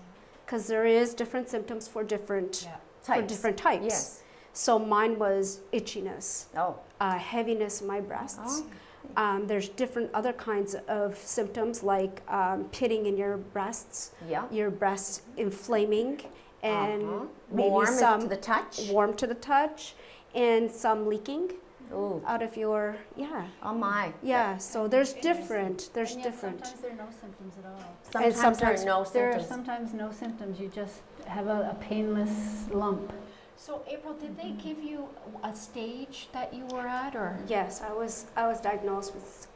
because there is different symptoms for different types. Yes. So mine was itchiness, Oh. heaviness in my breasts. Oh. There's different other kinds of symptoms like pitting in your breasts, Yeah. your breasts inflaming, and maybe Warm some to the touch. warm to the touch, and some leaking Ooh. out of your Oh my. So there's different. There's And yet sometimes sometimes there are no symptoms at all. Sometimes there are no There are symptoms. sometimes no symptoms. You just have a painless lump. So April, did they give you a stage that you were at, or? Yes, I was diagnosed with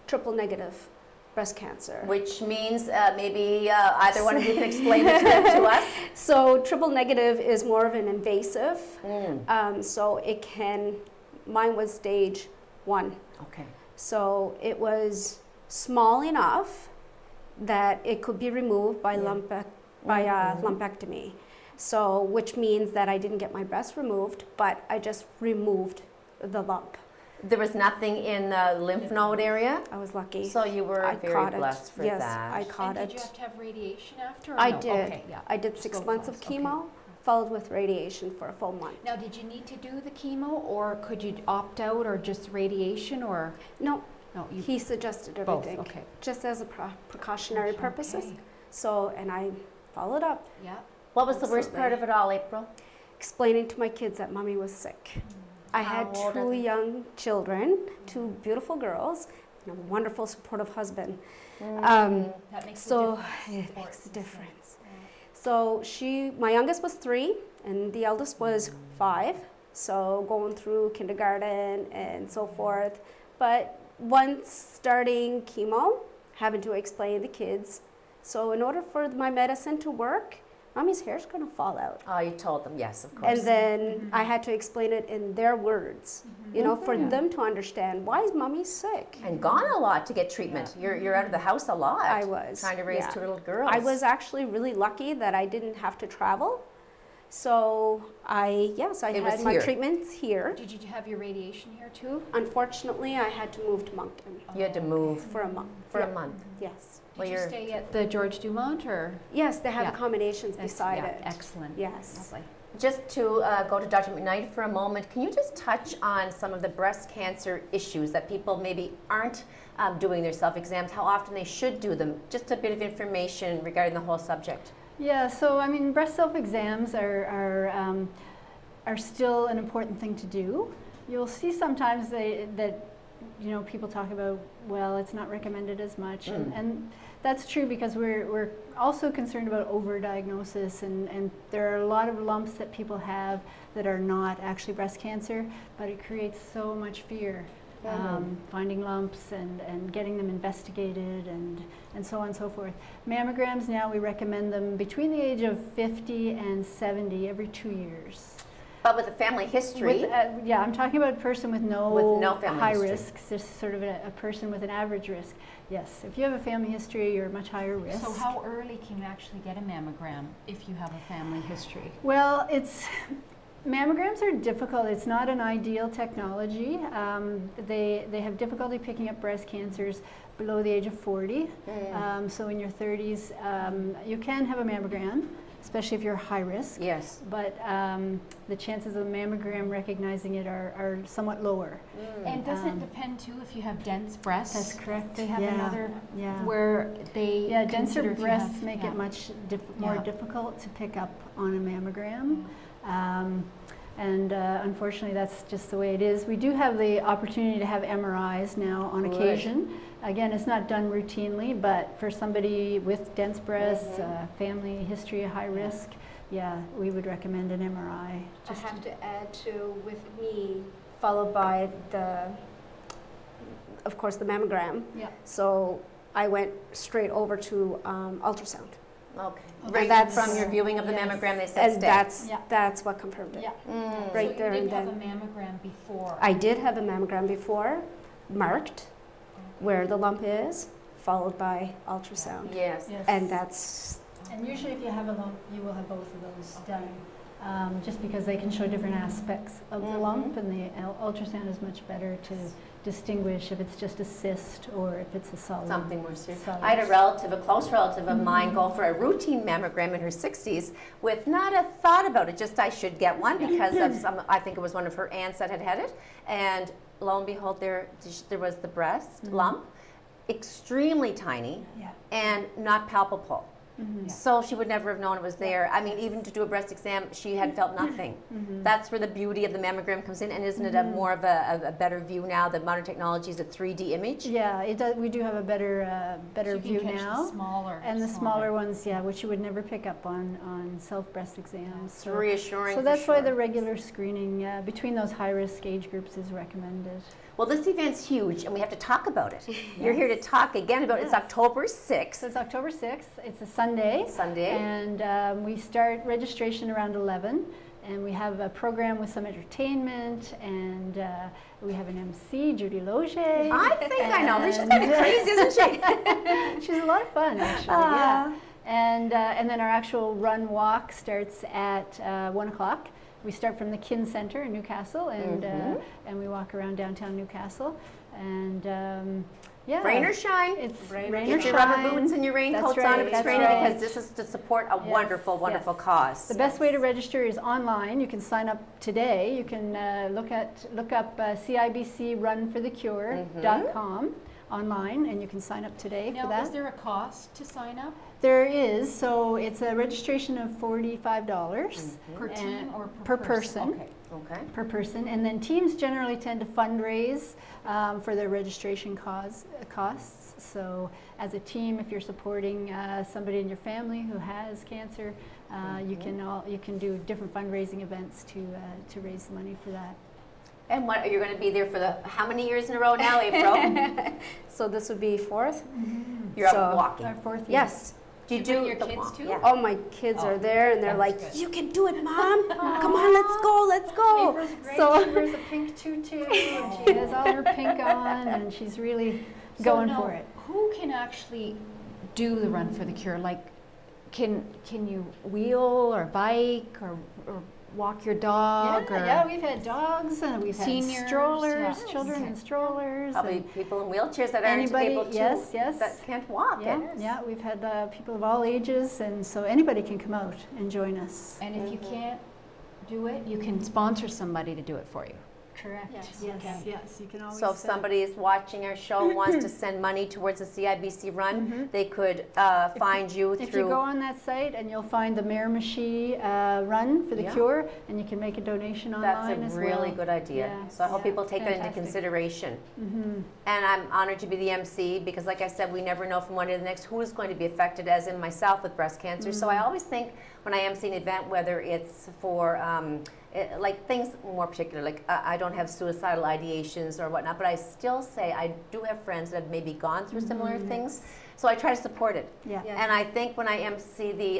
triple negative breast cancer. Which means maybe either one of you can explain it to us. So triple negative is more of an invasive. Mm. So it can. Mine was stage 1. Okay. So it was small enough that it could be removed by lumpectomy. So which means that I didn't get my breast removed, but I just removed the lump. There was nothing in the lymph node area, I was lucky. so you were I very caught it. blessed for Yes, that. I caught And did it. you have to have radiation after? Or I no? did. Okay, yeah. I did 6 Still months of was, okay. chemo, followed with radiation for a full month. Now, did you need to do the chemo, or could you opt out, or just radiation, or? No, No, you he suggested both, everything, okay. just as a precautionary purposes. Okay. So, and I followed up, Yeah. What was the worst part of it all, April? explaining to my kids that mommy was sick. I had How old are 2 they? young children, 2 beautiful girls, and a wonderful supportive husband. That makes So a difference. it makes a difference. So my youngest was 3 and the eldest was 5. So going through kindergarten and so forth. But once starting chemo, having to explain to the kids. So in order for my medicine to work, mommy's hair's gonna fall out. Oh, you told them, yes, of course. And then I had to explain it in their words, for them to understand, why is mommy sick? And gone a lot to get treatment. You're out of the house a lot. I was, Trying to raise yeah. 2 little girls. I was actually really lucky that I didn't have to travel. So It was had my here. treatments here. Did you have your radiation here too? Unfortunately, I had to move to Moncton You had to move for a month. for Yeah. a month. Yes. Well, Did you you're- stay at the George Dumont, or? Yes, they have Yeah. accommodations beside yeah, it. Excellent. Yes. Lovely. Just to go to Dr. McKnight for a moment, can you just touch on some of the breast cancer issues that people maybe aren't doing their self-exams, how often they should do them? Just a bit of information regarding the whole subject. Yeah, so I mean, breast self-exams are still an important thing to do. You'll see sometimes that people talk about, well, it's not recommended as much, and that's true because we're also concerned about overdiagnosis, and there are a lot of lumps that people have that are not actually breast cancer, but it creates so much fear. Finding lumps and getting them investigated and so on and so forth. Mammograms now, we recommend them between the age of 50 and 70 every 2 years. But with a family history, With, yeah, I'm talking about a person with no family high history. risks, just sort of a person with an average risk. Yes, if you have a family history, you're much higher risk. So how early can you actually get a mammogram if you have a family history? Well, mammograms are difficult. It's not an ideal technology. They have difficulty picking up breast cancers below the age of 40. So in your 30s, you can have a mammogram, especially if you're high risk. yes. But the chances of a mammogram recognizing it are somewhat lower. And doesn't it depend too if you have dense breasts? That's correct. They have Yeah. another Yeah. where they Yeah, denser consider if you breasts have- make yeah. it much more Yeah. difficult to pick up on a mammogram. Unfortunately, that's just the way it is. We do have the opportunity to have MRIs now on Good. occasion. Again, it's not done routinely, but for somebody with dense breasts, family history, high risk, yeah, we would recommend an MRI. I have to add to, with me, followed by of course, the mammogram. Yeah. So I went straight over to ultrasound. Okay. And Right that's- from your viewing of the Yes. mammogram, they said And stay. Yeah. that's what confirmed it. Yeah. Right So there you and didn't have then. a mammogram before? I did have a mammogram before, marked where the lump is, followed by ultrasound. Yes. Yes. And that's, And usually if you have a lump, you will have both of those done, just because they can show different aspects of the lump, and the ultrasound is much better to distinguish if it's just a cyst or if it's a solid. Something more serious. Solid. I had a relative, a close relative of mine, go for a routine mammogram in her 60s with not a thought about it, just I should get one because of some, I think it was one of her aunts that had it. And lo and behold, there was the breast lump, extremely tiny Yeah. and not palpable. So she would never have known it was there. I mean, even to do a breast exam, she had felt nothing. That's where the beauty of the mammogram comes in, and isn't it a more of a better view now that modern technology is a 3D image? Yeah, it does. We do have a better So you view can catch now. the smaller. And the smaller ones, yeah, which you would never pick up on self-breast exams. It's reassuring. So for that's why sure. the regular screening between those high-risk age groups is recommended. Well, this event's huge, and we have to talk about it. You're here to talk again about it. It's Yes. October So 6th, it's October 6th. It's a Sunday. Sunday. And we start registration around 11. And we have a program with some entertainment. And we have an MC, Judy Loge. I think I know her. She's kind of crazy, isn't she? She's a lot of fun, actually. Yeah. And then our actual run walk starts at 1 o'clock. We start from the Kin Center in Newcastle, and we walk around downtown Newcastle. And yeah, Rain or shine. it's Rain or rain or Get your shine. rubber boots and your raincoats That's on right, if it's that's raining, right. because this is to support a Yes, wonderful, wonderful cause. The best way to register is online. You can sign up today. You can look up CIBCRunForTheCure.com online, and you can sign up today for Now, that. is there a cost to sign up There is. So it's a registration of $45 per And team or per per person. Okay. Okay. per person, and then teams generally tend to fundraise for their registration costs. So as a team, if you're supporting somebody in your family who has cancer, you can do different fundraising events to raise the money for that. And what, you're going to be there for the, how many years in a row now, April? So this would be 4th? You're So- up walking. Our fourth year. Yes. Do you You bring do your the kids walk? too? Yeah. All my kids are there, and they're like, good. "You can do it, Mom! Come on, let's go, let's go!" April's great. So- She wears a pink tutu, and she has all her pink on, and she's really going now, for it. Who can actually do the Run for the Cure? Like, can you wheel or bike or walk your dog? or Yeah, we've had dogs, and we've Seniors, had strollers, yeah. children Okay. in strollers. Probably and people in wheelchairs that aren't Anybody- able to, yes, that can't walk. yeah, we've had people of all ages, and so anybody can come out and join us. And if you can't do it, you can sponsor somebody to do it for you. Correct. Yes, Yes, okay. yes, you can always. So if somebody is watching our show and wants to send money towards the CIBC run, they could find you If through. you go on that site, and you'll find the Miramichi Run for the Yeah. Cure, and you can make a donation That's online a as really well. good idea. Yeah, So I hope yeah, people take that into fantastic. consideration. Mm-hmm. And I'm honored to be the MC because, like I said, we never know from one day to the next who is going to be affected, as in myself with breast cancer. So I always think when I MC an event, whether it's for like things more particular, like I don't have suicidal ideations or whatnot, but I still say I do have friends that have maybe gone through similar things. So I try to support it. Yeah. And I think when I MC the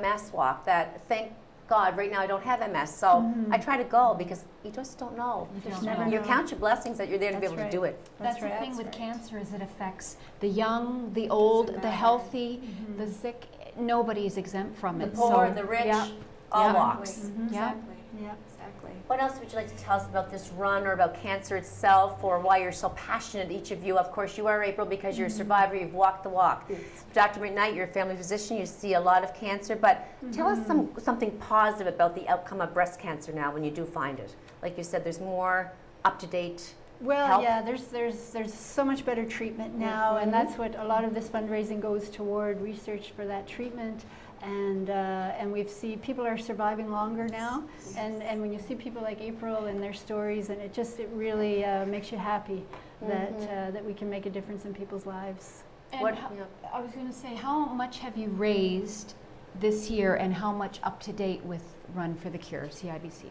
MS walk, that thank God right now I don't have MS, so I try to go because you just don't know. You just never You know. count your blessings that you're there to be That's able right. to do it. That's right. the thing with cancer is it affects the young, the old, the healthy, the sick. Nobody is exempt from The it. poor, so, the rich, yeah. all Yeah. walks. Yeah. Yeah. Exactly. What else would you like to tell us about this run or about cancer itself or why you're so passionate, each of you? Of course, you are, April, because you're a survivor, you've walked the walk. Yes. Dr. McKnight, you're a family physician, you see a lot of cancer, but tell us something positive about the outcome of breast cancer now when you do find it. Like you said, there's more up-to-date. Well, help? yeah, there's so much better treatment now, and that's what a lot of this fundraising goes toward, research for that treatment. And we see people are surviving longer now, and when you see people like April and their stories, and it really makes you happy that we can make a difference in people's lives. And What- how- yeah. I was going to say, how much have you raised this year, and how much up to date with Run for the Cure, CIBC?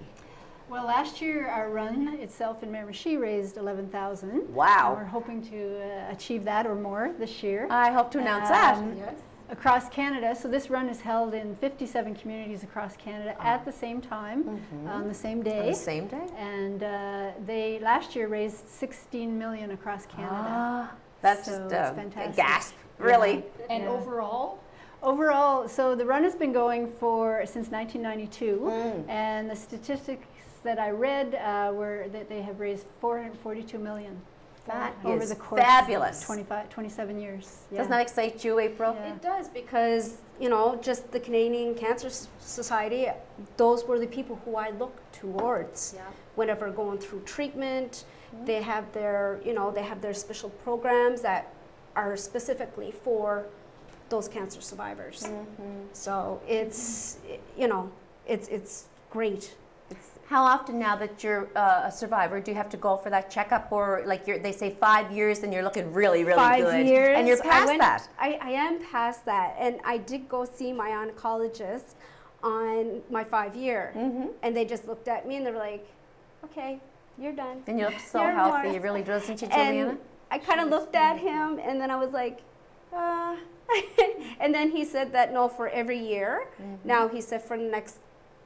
Well, last year our run itself in Miramichi raised $11,000. Wow. And we're hoping to achieve that or more this year. I hope to announce that. Yes. Across Canada. So this run is held in 57 communities across Canada at the same time, on the same On day. the same day? And they last year raised 16 million across Canada. That's So just it's a fantastic. gasp, really. And Yeah. overall? Overall, so the run has been going since 1992, and the statistics that I read were that they have raised 442 million. That over is the course fabulous. of 27 years. Yeah. Doesn't that excite you, April? Yeah. It does because, you know, just the Canadian Cancer Society, those were the people who I looked towards whenever going through treatment. They have their, you know, they have their special programs that are specifically for those cancer survivors. So it's, you know, it's great. How often now that you're a survivor, do you have to go for that checkup, or like they say 5 years and you're looking really, really 5 good? years. And you're past that. I am past that. And I did go see my oncologist on my 5-year. And they just looked at me and they were like, okay, you're done. And you look so You're healthy, more- it really doesn't you, Juliana? And I kind of looked at him and then I was like, and then he said that no, for every year. Now he said for the next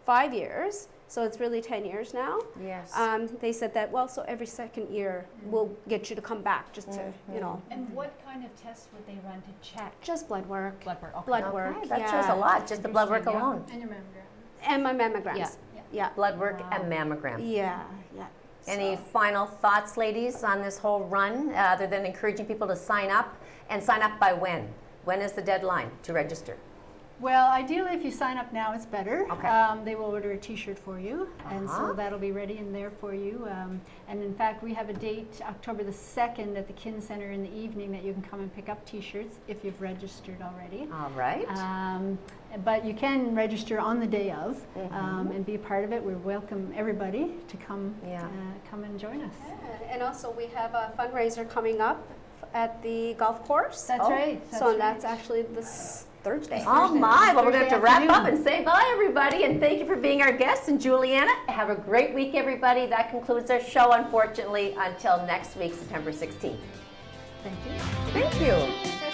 5 years. So it's really 10 years now. Yes. They said that, well, so every second year we'll get you to come back just to, you know, And what kind of tests would they run to check? just blood work. Blood work. Okay. Blood work. Okay, that yeah. shows a lot, just the blood work Interesting, yeah. alone. And your mammogram. And my mammograms. Yeah. Yeah. Blood work Wow. and mammogram. Yeah. Any So- final thoughts, ladies, on this whole run, other than encouraging people to sign up? And sign up by when? When is the deadline to register? Well, ideally, if you sign up now, it's better. Okay. They will order a T-shirt for you, and Uh-huh. so that'll be ready in there for you. And in fact, we have a date, October the 2nd, at the Kin Center in the evening, that you can come and pick up T-shirts if you've registered already. All right. But you can register on the day of and be a part of it. We welcome everybody to come, come and join us. And also we have a fundraiser coming up at the golf course. That's Oh, right. So that's actually this Thursday. Oh my, well, we're going to have to wrap up afternoon. and say bye, everybody, and thank you for being our guest. And Juliana, have a great week, everybody. That concludes our show, unfortunately, until next week, September 16th. Thank you. Thank you.